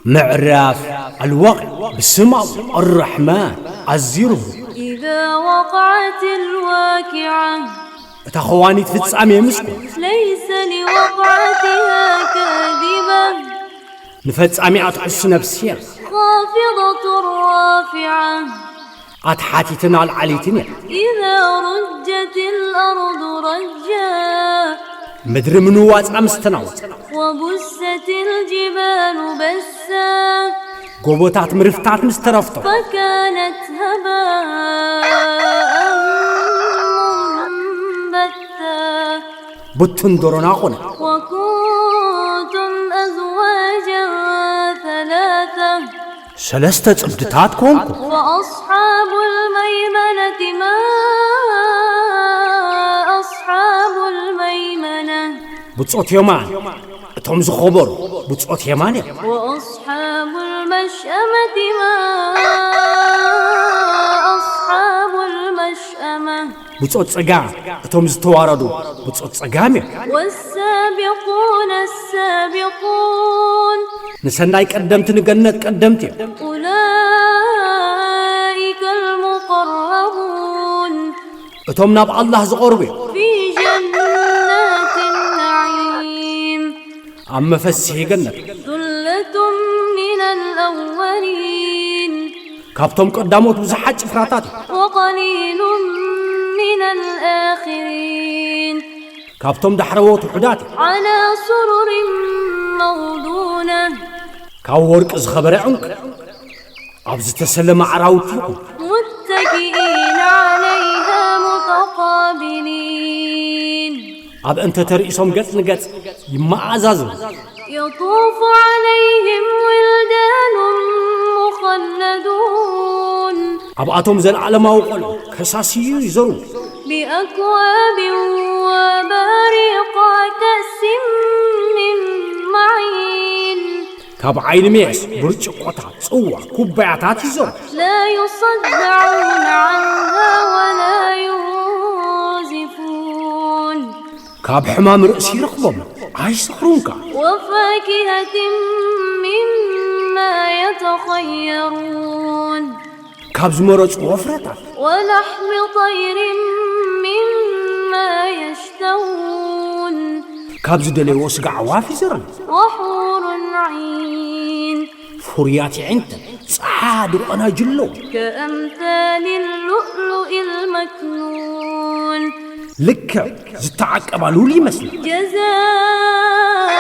معراف الوقت بسم الرحمن الزيرو إذا وقعت الواقعة تخواني تفتصامي مسكو ليس لوقعتها كاذبة نفتصامي أتحس نفسي خافضة رافعة أتحاتيتنا العليتني إذا رجت الأرض رجا مدري منو واز أمستناوت وبست الجبال بسا قوبوتات مرفتات مسترفتو فكانت هباء منبثا بتندرنا قنا وكنتم أزواجا ثلاثة سلسة صبدتات كونكو وأصحاب الميمنة ما أصحاب الميمنة بتصوت يومان تمز خبر بتصوت يماني وأصحاب المشأمة ما أصحاب المشأمة بتصوت صقام تمز تواردو بتصوت صقامي والسابقون السابقون نسناي قدمت نجنت قدمتي أولئك المقربون اتومنا بالله زقربي في جنات النعيم أما فسيه جنت ثلة من الأولين كابتم قداموت بزحج فراتات وقليل من الآخرين كابتم دحروت وحداتي على سرر موضونة كاورك از خبر عنك أبز تسلم عراوتكم متكئين عليها متقابلين أب أنت ترئيسهم قص نقص يما عزازم يطوف عليهم ولدان مخلدون أب أتوم زل على ما وقلوا كساسي يزروا بأكواب وبارق كأس من معين كاب عين ميس برشقوتات صوة كوباياتات يزروا لا يصدعون عنها ولا ينزفون كاب حمام رأسي رقبهم عايش سخرونكا وفاكهة مما يتخيرون كاب زمرج وفرتات ولحم طير مما يشتهون كاب زدلي وسق عوافي زرن وحور عين فورياتي عند صادق أنا جلو كأمثال اللؤلؤ المكنون لك زتعك أبالولي مثلا جزاء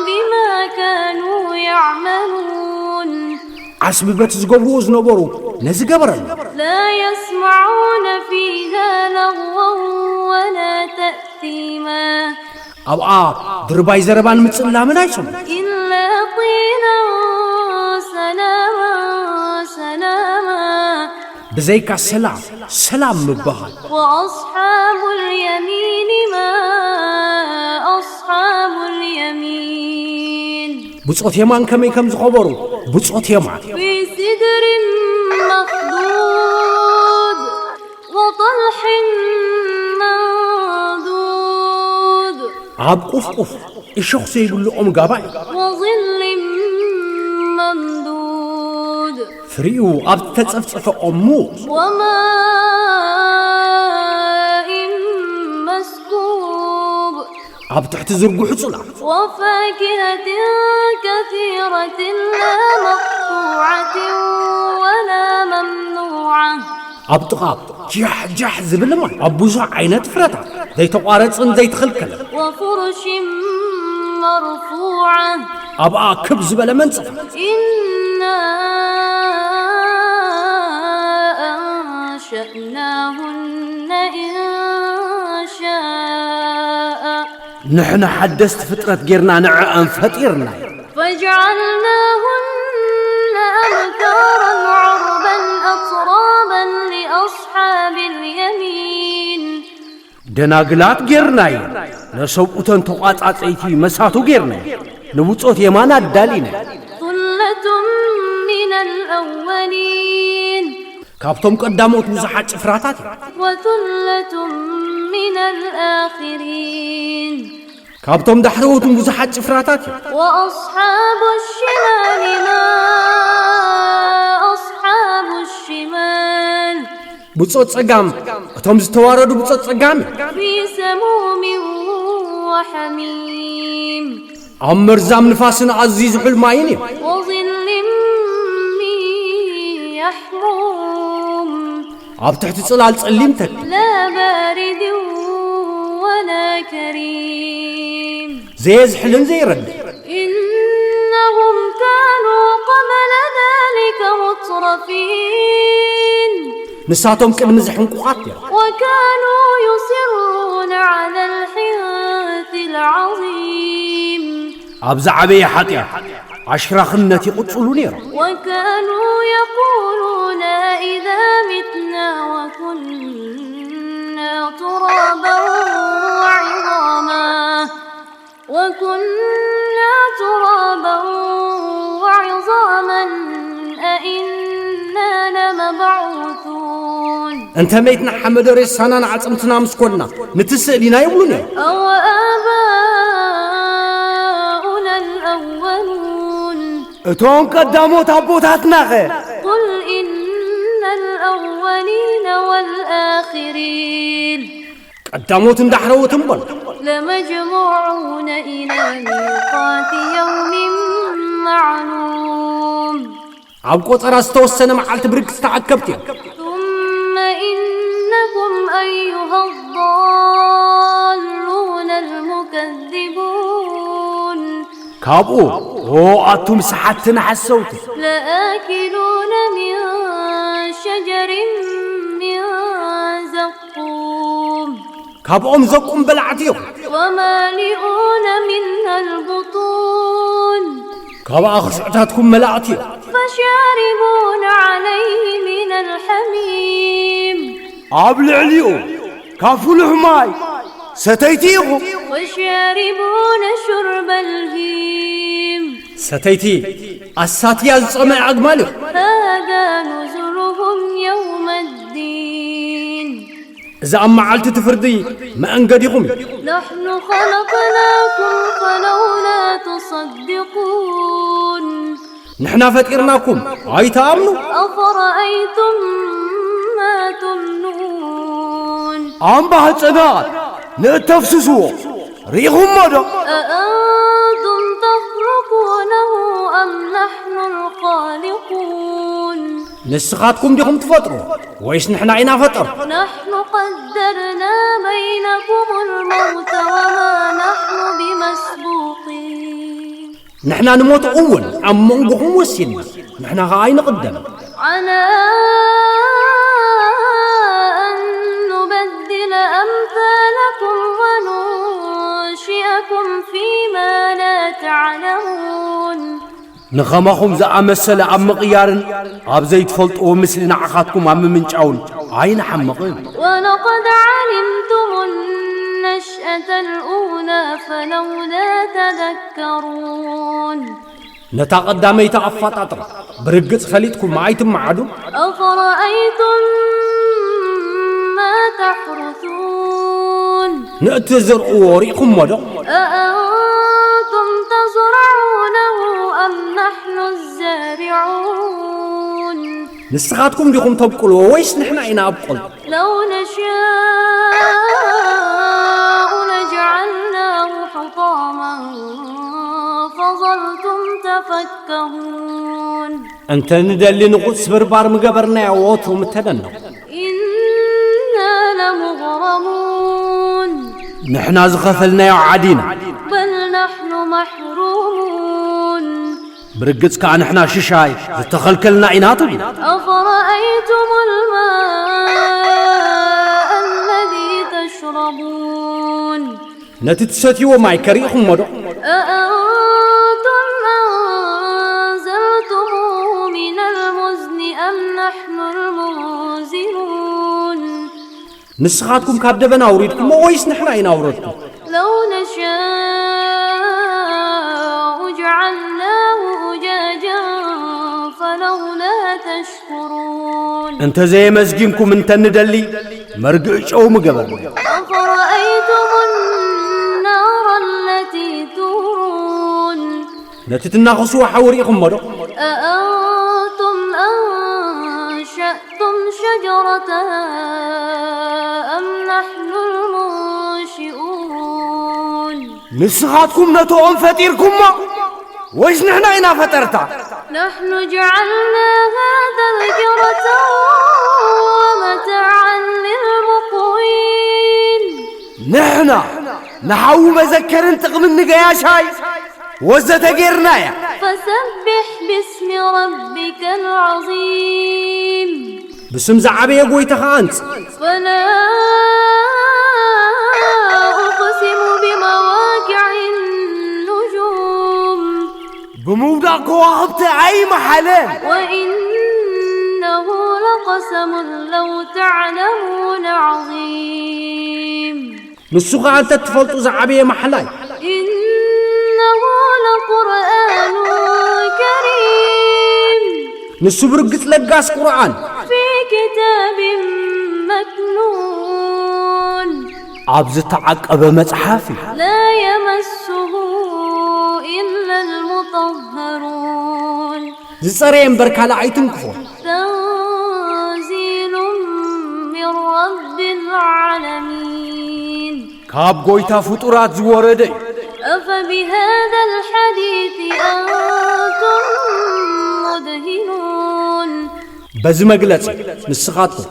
بما كانوا يعملون عسب بتزقبوز نبرو نزقبرن لا يسمعون فيها لغوا ولا تأثيما أبقى درباي زربان متصلا من عيشهم إلا طينا سلاما سلاما بزيك السلام سلام مبهل وأصحاب اليمين ما أصحاب اليمين بصوت يمان كمي كم زخبرو بصوت يمان في سدر مخضود وطلح منضود عاب قف الشخص يقول لهم قابعي وظل ممدود فريو عاب تتصفصف أمو وماء مسكوب عاب تحت زرقو حصلا وفاكهة كثيرة لا مقطوعة ولا ممنوعة عاب تقاب جح زبلما عاب بوزع عينات فرطا زي تقارصن زي تخلكل وفرش مرفوعة عاب كب زبل منصف إنا أنشأناهن إنشاء نحن حدثت فترة غيرنا نعم فطيرنا فجعلناهن أبكارا عربا أترابا لأصحاب اليمين دناغلات غيرنا لسوقتن تقاطعت ايتي مساتو غيرنا نبصوت يمان ادالينا ثلة من الأولين كابتم قداموت بزحات فراتات وثلة من الآخرين كابتم دحروتم بزحات شفراتات وأصحاب الشمال ما أصحاب الشمال بصوت صقام أتوم زتواردو بصوت صقام في سموم وحميم عمر زام نفاسنا عزيز حلمايني وظل من يحموم عب تحت صلال صليمتك لا بارد ولا كريم زي حلم زي رد إنهم كانوا قبل ذلك مترفين نساتهم كم زحن قواتي وكانوا يصرون على الحنث العظيم أبزع عبي حتيا عشرة خنتي قتلوا نيرا وكانوا يقولون إذا متنا وكنا ترابا وعظاما أئنا لمبعوثون أنت ميتنا حمد رسانا عصمتنا مسكونا نتسألنا يقولون أو آباؤنا الأولون اتون قدامو تابوتاتنا قل إن الأولين والآخرين قدامو تندحرو تنبل لمجموعون إلى ميقات يوم معلوم عبقو تراستو السنة معالت بريك استعكبتي ثم إنكم أيها الضالون المكذبون كابو هو أتم سحتنا حسوتي لآكلون من شجر من زقوم كابو مزقوم بلعتيو ومالئون منها البطون كابو أخشعتاتكم ملعتيو فشاربون عليه من الحميم عبلعليو كافو الحماي ستيتيو وشاربون شرب الهيم ستيتي الساتيا الصمع أجمالو هذا نزلهم يوم الدين إذا أما عالت تفردي ما أنقديهم نحن خلقناكم فلولا تصدقون نحنا فكرناكم هاي تامنوا أفرأيتم ما تمنون عم بهالسنات نتفسسوا ريهم ماذا أأنتم تخلقونه أم نحن الخالقون نسخاتكم ديهم تفطروا ويش نحنا عينا فطر نحن قدرنا بينكم الموت وما نحن بمسبوقين نحنا نموت أول أم منقهم وسينا نحنا هاي نقدم على أن نبدل أمثالكم وننشئكم فيما لا تعلمون نخمخم زعم السلا عم قيارن عب زيت فلط ومثلنا عخاتكم عم منشعون عين حمقين ولقد علمتم النشأة الأولى فلولا تذكرون نتقدم يتعفط أطرا برقص خليتكم معايتم معادو أفرأيتم ما تحرثون نأتزر وريكم ماذا أأنتم تزرعونه أم نحن الزارعون نسخاتكم ديكم تبقلوا ويش نحنا عينا أبقل لو نشاء لجعلناه حطاما فظلتم تفكهون أنت ندلي نقص بربار مقبرنا يا ووتو متدنو إنا لمغرمون نحنا زخفلنا يا عادينا بل نحن محرومون برقص كان احنا ششاي تخلكلنا عيناتو أفرأيتم الماء الذي تشربون نتتستيو معي كريخم ماذا أأنتم أنزلتموه من المزن أم نحن المنزلون نسخاتكم كابدبنا أوريدكم ويش نحنا عينا أوردكم لو نشاء جعلناه أجاجا فلولا تشكرون انت زي مزجينكم انت ندلي مرقش او مقبر أفرأيتم النار التي نتتناقصوا حوريكم مرة أأنتم أنشأتم شجرتها أم نحن المنشئون نسخاتكم نتوهم فتيركم ما وإيش نحن إنا فترتا نحن جعلناها تذكرة ومتاعا للمقوين نحن نحاو مذكر انتقم النقيا شاي وزة غيرنايا فسبح باسم ربك العظيم بسم زعبي يقوي تخانت فلا أقسم بمواقع النجوم بموضع كواهبت أي محلين وإنه لقسم لو تعلمون عظيم نسخة أنت تفلتوا زعبي محلاي إنه لقرآن كريم نسبرقت لقاس قرآن في كتاب مكنون عبز تعقب مصحافي لا يمسه إلا المطهرون زصرين بركالا عيتنكفو تنزيل من رب العالمين كاب قويتا فطرات زوردي أفبهذا الحديث أنتم مدهنون بز مقلت نسخاتكم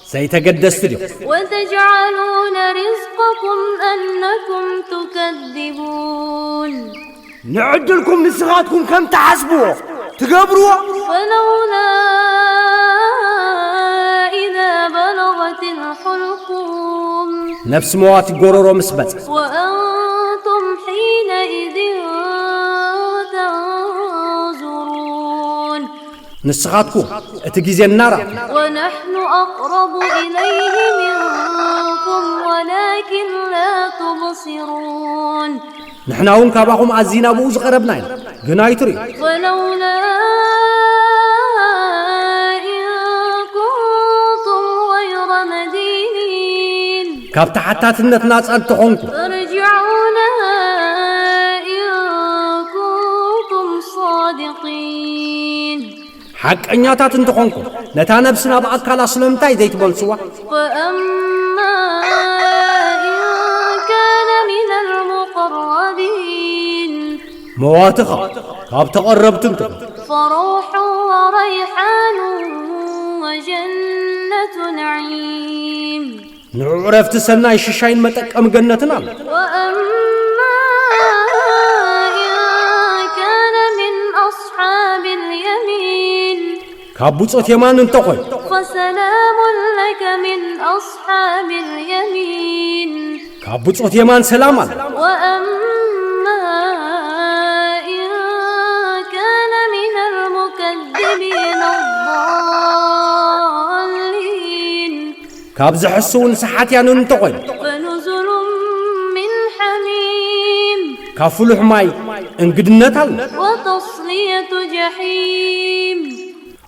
سيتقدس تريو وتجعلون رزقكم أنكم تكذبون نعد لكم نسخاتكم كم تحسبوا تقبروا فلولا إذا بلغت الحلقوم نفس موات قرورو مسبت وأنتم حينئذ تنظرون نسخاتكم اتجيزي النار ونحن أقرب إليه منكم ولكن لا تبصرون نحن هون كاباكم عزينا بوز قربنا جنايتري فلولا إن كنتم غير مدينين كابت حتى تنتناس أن تخونكم ترجعونها إن كنتم صادقين حق أنياتا تنتخونكم نتا نفسنا بأكال أسلمتاي زيت بلسوا فأما إن كان من المقربين مواتخة كابت قربتم فروح وريحان وجنة نعيم نعرفت سنة الشاين متك أم جنتنا وأما إن كان من أصحاب اليمين كابوت يمان انتقل فسلام لك من أصحاب اليمين كابوت يمان سلاما وأما إن كان من المكذبين الضالين كابز حسون سحاتي أن انتقل فنزل من حميم كافلح ماي انقدنتال وتصلية جحيم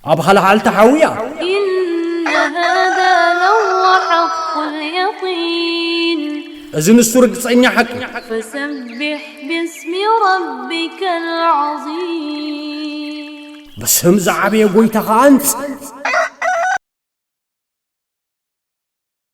أبخل حال تحوية إن هذا لهو حق اليقين إذن السورة تسعيني حق فسبح باسم ربك العظيم بس هم زعبي قويتها أنت